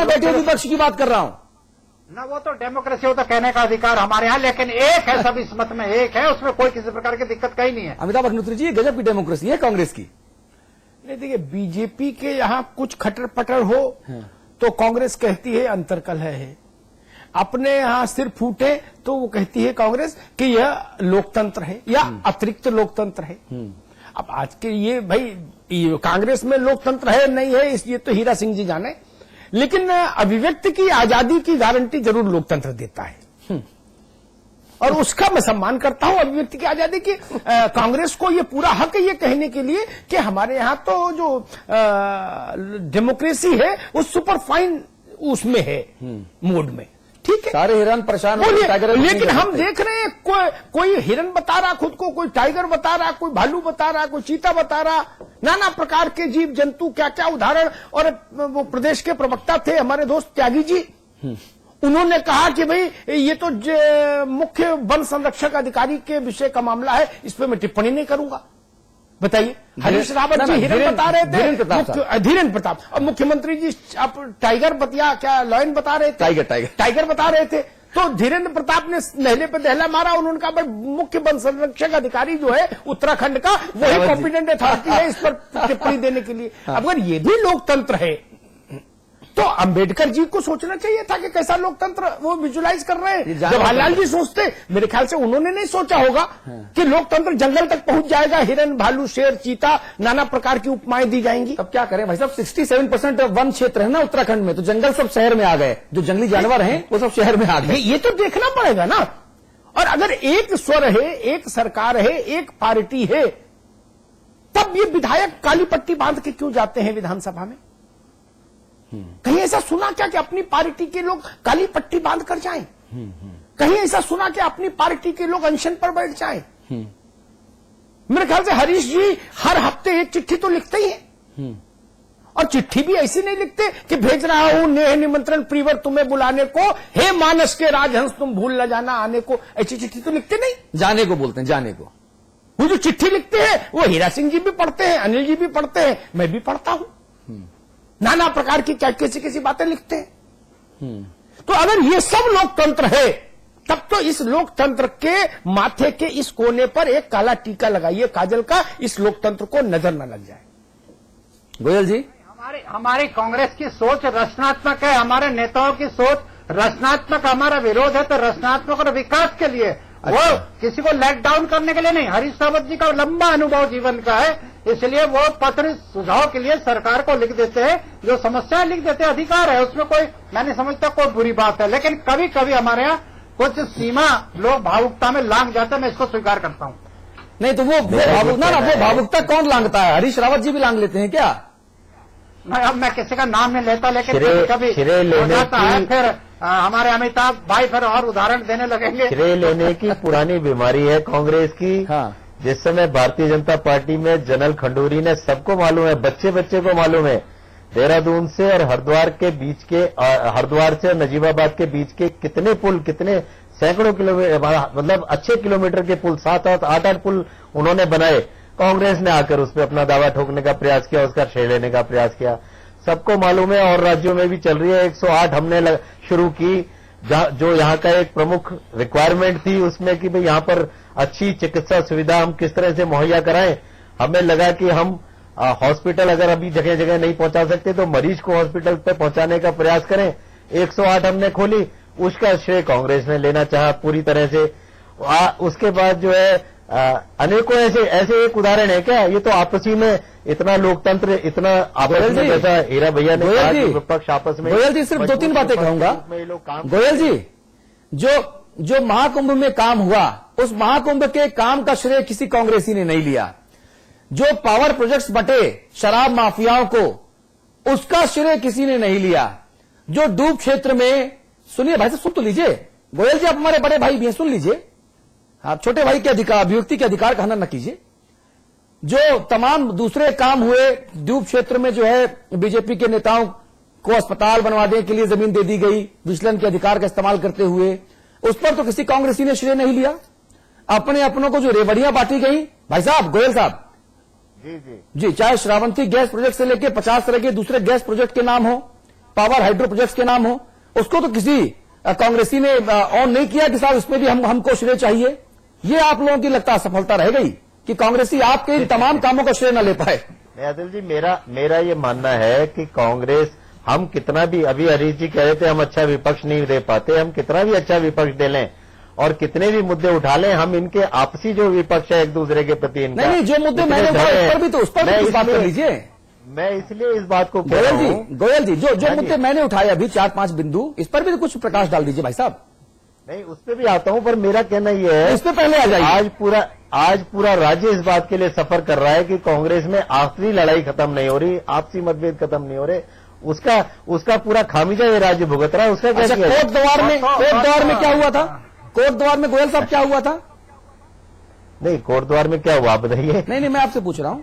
बैठे विपक्ष की बात कर रहा हूं ना, वो तो डेमोक्रेसी, वो तो कहने का अधिकार हमारे यहाँ, लेकिन एक है, सब इस मत में एक है, उसमें कोई किसी प्रकार की दिक्कत कहीं नहीं है। अमिताभ अग्निहोत्री जी, गजब की डेमोक्रेसी है कांग्रेस की। नहीं, देखिए, बीजेपी के यहां कुछ खटर पटर हो तो कांग्रेस कहती है अंतर्कलह है, अपने यहां सिर फूटे तो वो कहती है कांग्रेस कि यह लोकतंत्र है या अतिरिक्त लोकतंत्र है। अब आज के ये भाई कांग्रेस में लोकतंत्र है नहीं है ये तो हीरा सिंह जी जाने, लेकिन अभिव्यक्ति की आजादी की गारंटी जरूर लोकतंत्र देता है और उसका मैं सम्मान करता हूं, अभिव्यक्ति की आजादी की। कांग्रेस को ये पूरा हक है ये कहने के लिए कि हमारे यहां तो जो डेमोक्रेसी है वो सुपर फाइन उसमें है, मोड में, ठीक है। सारे हिरन परेशान हो, लेकिन हम देख रहे हैं कोई हिरन बता रहा खुद को, कोई टाइगर बता रहा, कोई भालू बता रहा, कोई चीता बता रहा, नाना प्रकार के जीव जंतु, क्या क्या उदाहरण। और वो प्रदेश के प्रवक्ता थे हमारे दोस्त त्यागी जी, उन्होंने कहा कि भाई ये तो मुख्य वन संरक्षक अधिकारी के विषय का मामला है, इस पर मैं टिप्पणी नहीं करूंगा। बताइए, हरीश रावत जी हिरन बता रहे थे, धीरेन्द्र प्रताप, और मुख्यमंत्री जी आप टाइगर बतिया क्या लॉयन बता रहे थे, टाइगर बता रहे थे। तो धीरेन्द्र प्रताप ने नहले पे दहला मारा, उन्होंने कहा भाई मुख्य वन संरक्षक अधिकारी जो है उत्तराखंड का वही कॉम्पिटेंट अथॉरिटी है इस पर टिप्पणी देने के लिए। अगर ये भी लोकतंत्र है तो अंबेडकर जी को सोचना चाहिए था कि कैसा लोकतंत्र वो विजुलाइज कर रहे हैं। जवाहरलाल जी सोचते, मेरे ख्याल से उन्होंने नहीं सोचा होगा कि लोकतंत्र जंगल तक पहुंच जाएगा, हिरन भालू शेर चीता नाना प्रकार की उपमाएं दी जाएंगी। अब क्या करें भाई साहब, 67% वन क्षेत्र है ना उत्तराखंड में, तो जंगल सब शहर में आ गए, जो जंगली जानवर हैं वो सब शहर में आ गए। ये तो देखना पड़ेगा ना। और अगर एक स्वर है, एक सरकार है, एक पार्टी है, तब ये विधायक काली पट्टी बांध के क्यों जाते हैं विधानसभा में? कहीं ऐसा सुना क्या कि अपनी पार्टी के लोग काली पट्टी बांध कर जाएं? कहीं ऐसा सुना कि अपनी पार्टी के लोग अनशन पर बैठ जाएं? मेरे ख्याल से हरीश जी हर हफ्ते एक चिट्ठी तो लिखते ही हैं, और चिट्ठी भी ऐसी नहीं लिखते कि भेज रहा हूं नेह निमंत्रण प्रीवर तुम्हें बुलाने को, हे मानस के राजहंस तुम भूल न जाना आने को, ऐसी चिट्ठी तो लिखते नहीं। जाने को बोलते हैं, जाने को। वो जो चिट्ठी लिखते हैं वो हीरा सिंह जी भी पढ़ते हैं, अनिल जी भी पढ़ते हैं, मैं भी पढ़ता हूं, नाना प्रकार की कैसी कैसी बातें लिखते हैं। तो अगर ये सब लोकतंत्र है, तब तो इस लोकतंत्र के माथे के इस कोने पर एक काला टीका लगाइए काजल का, इस लोकतंत्र को नजर न लग जाए। गोयल जी, हमारी कांग्रेस की सोच रचनात्मक है, हमारे नेताओं की सोच रचनात्मक, हमारा विरोध है तो रचनात्मक और विकास के लिए, वो किसी को लेट डाउन करने के लिए नहीं। हरीश रावत जी का लंबा अनुभव जीवन का है, इसलिए वो पत्र सुझाव के लिए सरकार को लिख देते हैं, जो समस्याएं लिख देते हैं, अधिकार है उसमें, कोई मैं नहीं समझता कोई बुरी बात है। लेकिन कभी कभी हमारे यहाँ कुछ सीमा लोग भावुकता में लांग जाते हैं, मैं इसको स्वीकार करता हूँ। नहीं तो वो भावुकता कौन लांगता है? हरीश रावत जी भी लांग लेते हैं क्या? अब मैं किसी का नाम नहीं लेता, लेकिन कभी हो जाता है, फिर हमारे अमिताभ भाई फिर और उदाहरण देने लगेंगे। श्रेय लेने की पुरानी बीमारी है कांग्रेस की। हाँ। जिस समय भारतीय जनता पार्टी में जनरल खंडूरी ने, सबको मालूम है, बच्चे बच्चे को मालूम है, देहरादून से और हरिद्वार के बीच के, हरिद्वार से नजीबाबाद के बीच के कितने पुल, कितने सैकड़ों किलोमीटर, मतलब अच्छे किलोमीटर के पुल, 7-8 पुल उन्होंने बनाए। कांग्रेस ने आकर उस पर अपना दावा ठोकने का प्रयास किया, उसका श्रेय लेने का प्रयास किया। सबको मालूम है, और राज्यों में भी चल रही है। 108 हमने शुरू की, जो यहाँ का एक प्रमुख रिक्वायरमेंट थी उसमें कि भाई यहाँ पर अच्छी चिकित्सा सुविधा हम किस तरह से मुहैया कराएं। हमें लगा कि हम हॉस्पिटल अगर अभी जगह जगह नहीं पहुंचा सकते तो मरीज को हॉस्पिटल पे पहुंचाने का प्रयास करें। 108 हमने खोली, उसका श्रेय कांग्रेस ने लेना चाहा पूरी तरह से। उसके बाद जो है अनेकों ऐसे एक उदाहरण है क्या? ये तो आपसी में इतना लोकतंत्र, इतना आपस में, जैसा हीरा भैया ने कहा कि विपक्ष आपस में। गोयल जी, सिर्फ 2-3 बातें कहूंगा। गोयल जी, जो महाकुंभ में काम हुआ, उस महाकुंभ के काम का श्रेय किसी कांग्रेसी ने नहीं लिया। जो पावर प्रोजेक्ट्स बटे शराब माफियाओं को, उसका श्रेय किसी ने नहीं लिया। जो डूब क्षेत्र में, सुनिए भाई साहब, सुन तो लीजिए। गोयल जी, आप हमारे बड़े भाई भी हैं, सुन लीजिए। आप छोटे भाई के अधिकार, अभिव्यक्ति के अधिकार का हनन न कीजिए। जो तमाम दूसरे काम हुए डूब क्षेत्र में, जो है बीजेपी के नेताओं को अस्पताल बनवाने के लिए जमीन दे दी गई विचलन के अधिकार का इस्तेमाल करते हुए, उस पर तो किसी कांग्रेसी ने श्रेय नहीं लिया। अपने अपनों को जो रेवड़ियां बांटी गई, भाई साहब, गोयल साहब जी, चाहे श्रावंती गैस प्रोजेक्ट से लेकर 50 तरह के दूसरे गैस प्रोजेक्ट के नाम हो, पावर हाइड्रो प्रोजेक्ट्स के नाम हो, उसको तो किसी कांग्रेसी ने ऑन नहीं किया कि साहब इसमें भी हमको श्रेय चाहिए। ये आप लोगों की लगता सफलता रह गई कि कांग्रेसी आपके इन तमाम कामों का श्रेय न ले पाए। अदिल जी, मेरा ये मानना है कि कांग्रेस, हम कितना भी, अभी हरीश जी कह रहे थे हम अच्छा विपक्ष नहीं दे पाते, हम कितना भी अच्छा विपक्ष दे लें और कितने भी मुद्दे उठा लें, हम इनके आपसी जो विपक्ष है एक दूसरे के प्रति इनका, नहीं, जो मुद्दे मैंने उठाए उस पर भी तो उस पर भी कुछ बात कर लीजिए। मैं इसलिए इस बात को कह रहा हूं, गोयल जी जो मुद्दे मैंने उठाए अभी 4-5 बिंदु, इस पर भी तो कुछ प्रकाश डाल दीजिए भाई साहब। नहीं, उस पर भी आता हूं, पर मेरा कहना यह है, इस पे पहले आ जाइए। आज पूरा राज्य इस बात के लिए सफर कर रहा है कि कांग्रेस में आपसी लड़ाई खत्म नहीं हो रही, आपसी मतभेद खत्म नहीं हो रहे, उसका पूरा खामिजा ये राज्य भुगत रहा है। उसका क्या किया? कोट द्वार में क्या हुआ था? कोट द्वार में गोयल साहब क्या हुआ था? नहीं, कोट द्वार में क्या हुआ आप बताइए। नहीं, मैं आपसे पूछ रहा हूं।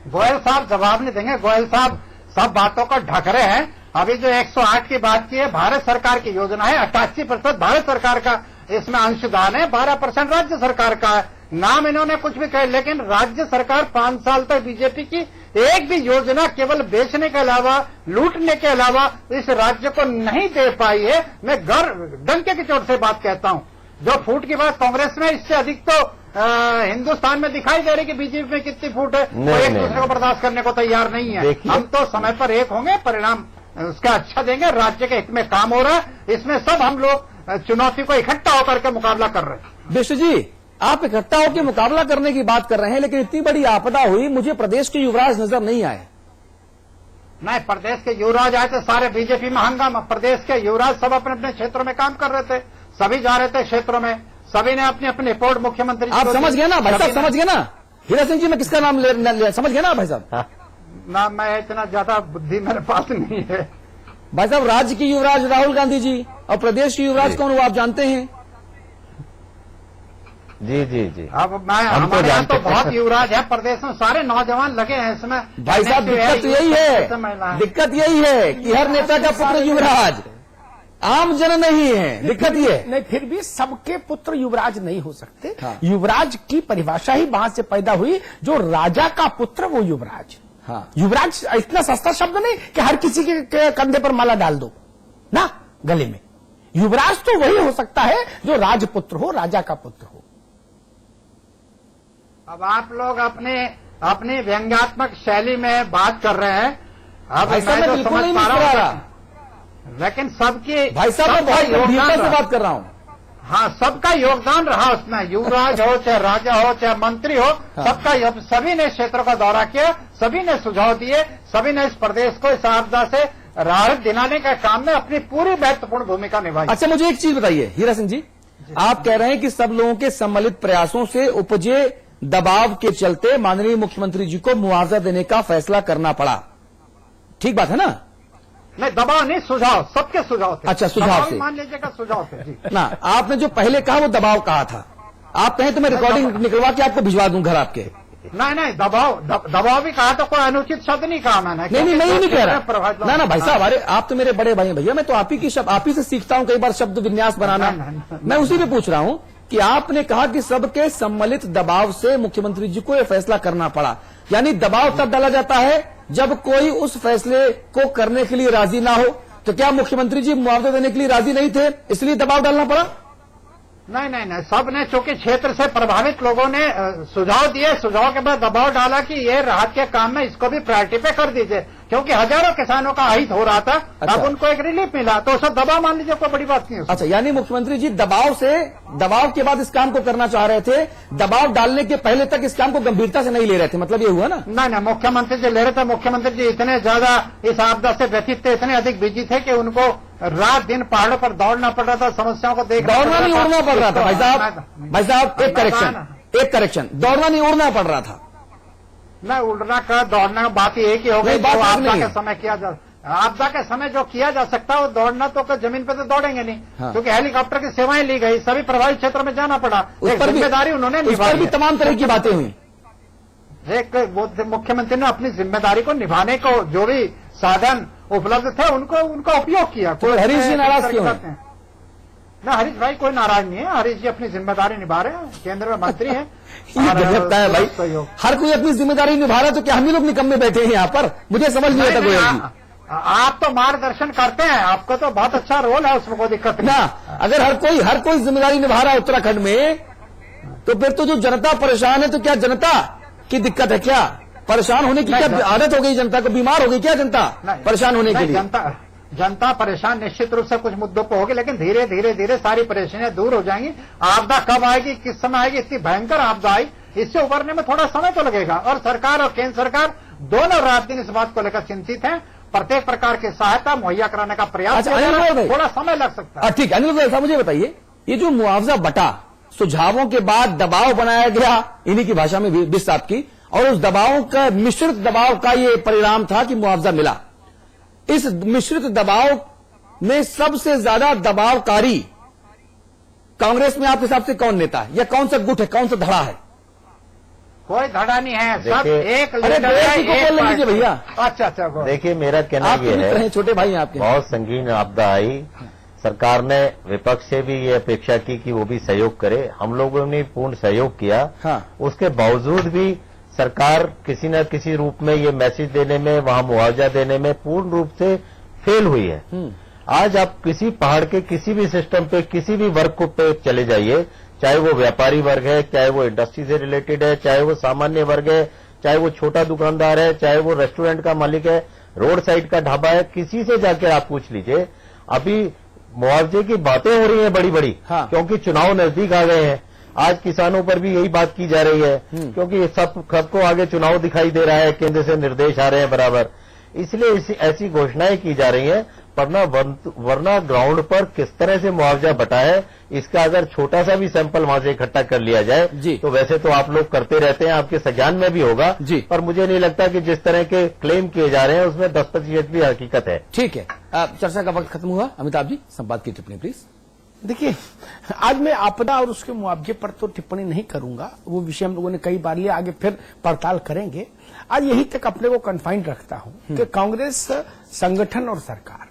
गोयल साहब जवाब नहीं देंगे। गोयल साहब सब बातों को ढक रहे हैं। अभी जो 108 की बात की है, भारत सरकार की योजना है, 88% भारत सरकार का इसमें अंशदान है, 12% राज्य सरकार का है। नाम इन्होंने कुछ भी कहे, लेकिन राज्य सरकार 5 साल तक बीजेपी की एक भी योजना केवल बेचने के अलावा, लूटने के अलावा इस राज्य को नहीं दे पाई है। मैं डंके की चोट से बात कहता हूं। जो फूट की बात कांग्रेस में, इससे अधिक तो हिंदुस्तान में दिखाई दे रही कि बीजेपी में कितनी फूट है। वो एक दूसरे को बर्दाश्त करने को तैयार नहीं है। हम तो समय पर एक होंगे, परिणाम उसका अच्छा देंगे। राज्य के हित में काम हो रहा है, इसमें सब हम लोग चुनौती को इकट्ठा होकर के मुकाबला कर रहे हैं। बिष्ट जी, आप इकट्ठा होकर मुकाबला करने की बात कर रहे हैं, लेकिन इतनी बड़ी आपदा हुई, मुझे प्रदेश के युवराज नजर नहीं आए। नहीं, प्रदेश के युवराज आए थे, सारे बीजेपी में हंगामा। प्रदेश के युवराज सब अपने अपने क्षेत्रों में काम कर रहे थे, सभी जा रहे थे क्षेत्रों में, सभी ने अपनी अपनी रिपोर्ट मुख्यमंत्री। आप समझ गए ना भाई साहब, समझ गए ना हीरा सिंह जी, मैं किसका नाम समझ गए ना भाई साहब? ना, मैं इतना ज्यादा बुद्धि मेरे पास नहीं है भाई साहब। राज्य की युवराज राहुल गांधी जी और प्रदेश की युवराज कौन हुआ आप जानते हैं? जी। अब हमारे यहाँ तो बहुत युवराज है प्रदेश में, सारे नौजवान लगे हैं इसमें। भाई साहब, दिक्कत यही है कि हर नेता का पुत्र युवराज, आम जन नहीं है। दिक्कत ये नहीं, फिर भी सबके पुत्र युवराज नहीं हो सकते। हाँ। युवराज की परिभाषा ही वहां से पैदा हुई, जो राजा का पुत्र वो युवराज। हाँ। युवराज इतना सस्ता शब्द नहीं कि हर किसी के कंधे पर माला डाल दो ना गले में। युवराज तो वही हो सकता है जो राजपुत्र हो, राजा का पुत्र हो। अब आप लोग अपनी व्यंग्यात्मक शैली में बात कर रहे हैं। अब मैं जो समझ पा रहा हूं, लेकिन सबकी, भाई साहब से बात कर रहा हूं। हाँ, सबका योगदान रहा उसमें, युवराज हो चाहे राजा हो चाहे मंत्री हो। हाँ। सबका, सभी ने क्षेत्र का दौरा किया, सभी ने सुझाव दिए, सभी ने इस प्रदेश को इस आपदा से राहत दिलाने का काम में अपनी पूरी महत्वपूर्ण भूमिका निभाई। अच्छा, मुझे एक चीज बताइए हीरा सिंह जी, आप कह रहे हैं कि सब लोगों के सम्मिलित प्रयासों से उपजे दबाव के चलते माननीय मुख्यमंत्री जी को मुआवजा देने का फैसला करना पड़ा, ठीक बात है ना? नहीं, दबाव नहीं, सुझाव, सबके सुझाव थे। अच्छा, सुझाव से मान लीजिएगा, सुझाव थे जी ना। आपने जो पहले कहा वो दबाव कहा था, आप कहें तो मैं रिकॉर्डिंग निकलवा के आपको भिजवा दूं घर आपके। नहीं, दबाव भी कहा तो कोई अनुचित शब्द नहीं कहा मैंने। नहीं, मैं ये नहीं कह रहा। ना भाई साहब, अरे आप तो मेरे बड़े भाई हैं भैया, मैं तो आप ही से सीखता हूं कई बार शब्द विन्यास बनाना। मैं उसी पे पूछ रहा हूं कि आपने कहा कि सबके सम्मिलित दबाव से मुख्यमंत्री जी को यह फैसला करना पड़ा, यानी दबाव तब डाला जाता है जब कोई उस फैसले को करने के लिए राजी ना हो। तो क्या मुख्यमंत्री जी मुआवजा देने के लिए राजी नहीं थे, इसलिए दबाव डालना पड़ा? नहीं, सबने, चूंकि क्षेत्र से प्रभावित लोगों ने सुझाव दिए, सुझाव के बाद दबाव डाला कि ये राहत के काम में इसको भी प्रायोरिटी पे कर दीजिए, क्योंकि हजारों किसानों का अहित हो रहा था। अच्छा। अब उनको एक रिलीफ मिला, तो सब दबाव मान लीजिए, कोई बड़ी बात नहीं है। अच्छा, यानी मुख्यमंत्री जी दबाव के बाद इस काम को करना चाह रहे थे, दबाव डालने के पहले तक इस काम को गंभीरता से नहीं ले रहे थे, मतलब ये हुआ ना? नहीं, मुख्यमंत्री जी ले रहे थे। मुख्यमंत्री जी इतने ज्यादा इस आपदा से व्यथित थे, इतने अधिक बिजी थे कि उनको रात दिन पहाड़ों पर दौड़ना पड़ रहा था, समस्याओं को दौड़ना नहीं उड़ना पड़ रहा था भाई साहब, एक करेक्शन, दौड़ना नहीं उड़ना पड़ रहा था। नहीं, उड़ना का दौड़ना का बात ही एक ही हो गई। आपदा के समय किया जा, आपदा के समय जो किया जा सकता है वो दौड़ना, तो जमीन पे तो दौड़ेंगे नहीं। हाँ। क्योंकि हेलीकॉप्टर की सेवाएं ली गई, सभी प्रभावित क्षेत्र में जाना पड़ा, एक जिम्मेदारी उन्होंने निभाई। तमाम तरह की बातें हुई। एक मुख्यमंत्री ने अपनी जिम्मेदारी को निभाने को जो भी साधन उपलब्ध थे उनका उपयोग किया। कोई हरीश जी नाराज क्यों है? ना, हरीश भाई कोई नाराज नहीं है, हरीश जी अपनी जिम्मेदारी निभा रहे हैं, केंद्र में मंत्री हैं। ये गजब का है भाई, हर कोई अपनी जिम्मेदारी निभा रहा है, तो क्या हम ही लोग निकम्मे बैठे हैं यहाँ पर? मुझे समझ नहीं आता गोयल जी। आप तो मार्गदर्शन करते हैं, आपका तो बहुत अच्छा रोल है, उसमें कोई दिक्कत नहीं। ना अगर हर कोई जिम्मेदारी निभा रहा है उत्तराखंड में, तो फिर तो जो जनता परेशान है, तो क्या जनता की दिक्कत है? क्या परेशान होने की क्या आदत हो गई जनता को? बीमार हो गई क्या जनता परेशान होने के लिए? जनता परेशान निश्चित रूप से कुछ मुद्दों पर होगी, लेकिन धीरे धीरे धीरे सारी परेशानियां दूर हो जाएंगी। आपदा कब आएगी, किस समय आएगी, इतनी भयंकर आपदा आई, इससे उभरने में थोड़ा समय तो लगेगा। और सरकार और केंद्र सरकार दोनों रात दिन इस बात को लेकर चिंतित हैं, प्रत्येक प्रकार की सहायता मुहैया कराने का प्रयास अच्छा, थोड़ा समय लग सकता है। ठीक, अनिल साहब मुझे बताइए, ये जो मुआवजा बटा, सुझावों के बाद दबाव बनाया गया, इन्हीं की भाषा में बिस साहब की, और उस दबाव का, मिश्रित दबाव का ये परिणाम था कि मुआवजा मिला। इस मिश्रित दबाव में सबसे ज्यादा दबावकारी कांग्रेस में आपके हिसाब से कौन नेता है, या कौन सा गुट है, कौन सा धड़ा है? कोई धड़ा नहीं है, सब एक लीडर है, भैया। अच्छा, देखिए, मेरा कहना आप ये है, छोटे भाई हैं आपके, बहुत संगीन आपदा आई, सरकार ने विपक्ष से भी ये अपेक्षा की कि वो भी सहयोग करे, हम लोगों ने पूर्ण सहयोग किया। हाँ। उसके बावजूद भी सरकार किसी न किसी रूप में ये मैसेज देने में, वहां मुआवजा देने में पूर्ण रूप से फेल हुई है। आज आप किसी पहाड़ के किसी भी सिस्टम पे, किसी भी वर्ग को पे चले जाइए, चाहे वो व्यापारी वर्ग है, चाहे वो इंडस्ट्री से रिलेटेड है, चाहे वो सामान्य वर्ग है, चाहे वो छोटा दुकानदार है, चाहे वो रेस्टोरेंट का मालिक है, रोड साइड का ढाबा है, किसी से जाकर आप पूछ लीजिए, अभी मुआवजे की बातें हो रही हैं बड़ी बड़ी। हाँ। क्योंकि चुनाव नजदीक आ गए हैं। आज किसानों पर भी यही बात की जा रही है, क्योंकि सबको आगे चुनाव दिखाई दे रहा है, केंद्र से निर्देश आ रहे हैं बराबर, इसलिए ऐसी घोषणाएं की जा रही हैं। वरना ग्राउंड पर किस तरह से मुआवजा बटा है, इसका अगर छोटा सा भी सैंपल वहां से इकट्ठा कर लिया जाए, तो वैसे तो आप लोग करते रहते हैं, आपके संज्ञान में भी होगा, पर मुझे नहीं लगता कि जिस तरह के क्लेम किए जा रहे हैं उसमें 10% भी हकीकत है। ठीक है, चर्चा का वक्त खत्म हुआ। अमिताभ जी, संवाद की टिप्पणी प्लीज। देखिए, आज मैं आपदा और उसके मुआवजे पर तो टिप्पणी नहीं करूंगा, वो विषय हम लोगों ने कई बार लिया, आगे फिर पड़ताल करेंगे। आज यही तक अपने को कन्फाइंड रखता हूं कि कांग्रेस संगठन और सरकार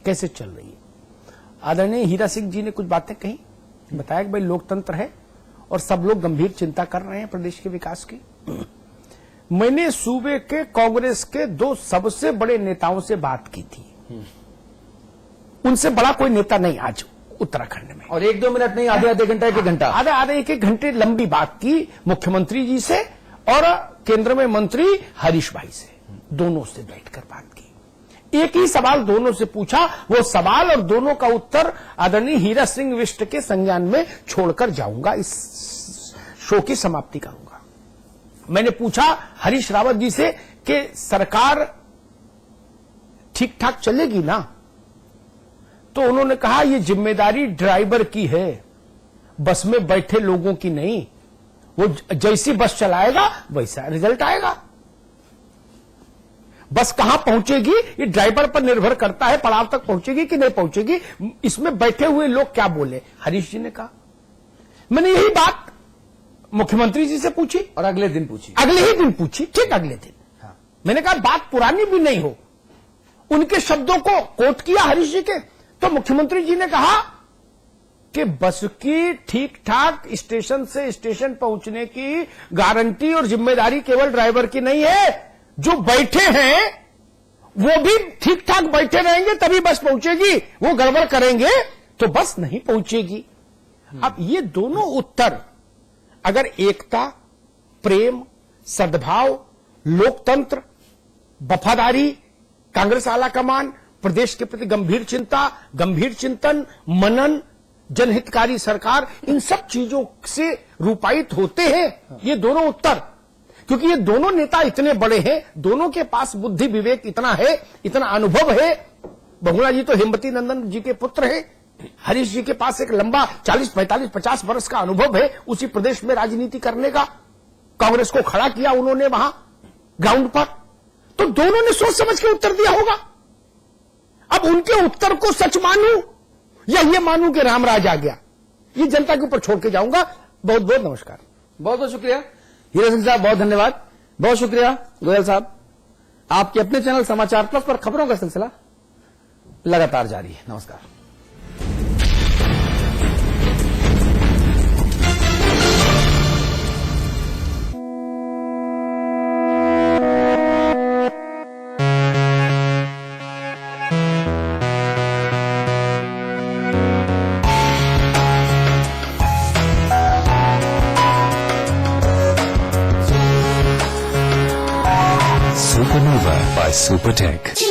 कैसे चल रही है। आदरणीय हीरा सिंह जी ने कुछ बातें कही, बताया कि भाई लोकतंत्र है और सब लोग गंभीर चिंता कर रहे हैं प्रदेश के विकास की। मैंने सूबे के कांग्रेस के 2 सबसे बड़े नेताओं से बात की थी, उनसे बड़ा कोई नेता नहीं आज उत्तराखंड में, और 1-2 मिनट नहीं, आधे घंटा, 1 घंटा, आधे 1 घंटे लंबी बात की मुख्यमंत्री जी से और केंद्र में मंत्री हरीश भाई से, दोनों से बैठकर बात की। एक ही सवाल दोनों से पूछा, वो सवाल और दोनों का उत्तर आदरणीय हीरा सिंह विष्ट के संज्ञान में छोड़कर जाऊंगा, इस शो की समाप्ति करूंगा। मैंने पूछा हरीश रावत जी से कि सरकार ठीक ठाक चलेगी ना, तो उन्होंने कहा ये जिम्मेदारी ड्राइवर की है, बस में बैठे लोगों की नहीं। वो जैसी बस चलाएगा वैसा रिजल्ट आएगा। बस कहां पहुंचेगी ये ड्राइवर पर निर्भर करता है, पड़ाव तक पहुंचेगी कि नहीं पहुंचेगी, इसमें बैठे हुए लोग क्या बोले। हरीश जी ने कहा, मैंने यही बात मुख्यमंत्री जी से पूछी और अगले दिन पूछी, अगले ही दिन पूछी, ठीक अगले दिन। हाँ। मैंने कहा बात पुरानी भी नहीं हो, उनके शब्दों को कोट किया हरीश जी के, तो मुख्यमंत्री जी ने कहा कि बस की ठीक ठाक स्टेशन से स्टेशन पहुंचने की गारंटी और जिम्मेदारी केवल ड्राइवर की नहीं है, जो बैठे हैं वो भी ठीक ठाक बैठे रहेंगे तभी बस पहुंचेगी, वो गड़बड़ करेंगे तो बस नहीं पहुंचेगी। अब ये दोनों उत्तर अगर एकता, प्रेम, सद्भाव, लोकतंत्र, वफादारी, कांग्रेस आला कमान, प्रदेश के प्रति गंभीर चिंता, गंभीर चिंतन, मनन, जनहितकारी सरकार, इन सब चीजों से रूपायित होते हैं ये दोनों उत्तर। क्योंकि ये दोनों नेता इतने बड़े हैं, दोनों के पास बुद्धि विवेक इतना है, इतना अनुभव है। बहुगुणा जी तो हेमवती नंदन जी के पुत्र हैं, हरीश जी के पास एक लंबा 40, 45, 50 वर्ष का अनुभव है उसी प्रदेश में राजनीति करने का। कांग्रेस को खड़ा किया उन्होंने वहां ग्राउंड पर, तो दोनों ने सोच समझ के उत्तर दिया होगा। अब उनके उत्तर को सच मानूं या ये मानूं कि रामराज आ गया, ये जनता के ऊपर छोड़ के जाऊंगा। बहुत बहुत नमस्कार, बहुत बहुत शुक्रिया हीरा सिंह साहब, बहुत धन्यवाद, बहुत शुक्रिया गोयल साहब। आपके अपने चैनल समाचार प्लस पर खबरों का सिलसिला लगातार जारी है। नमस्कार। Supernova by Supertech.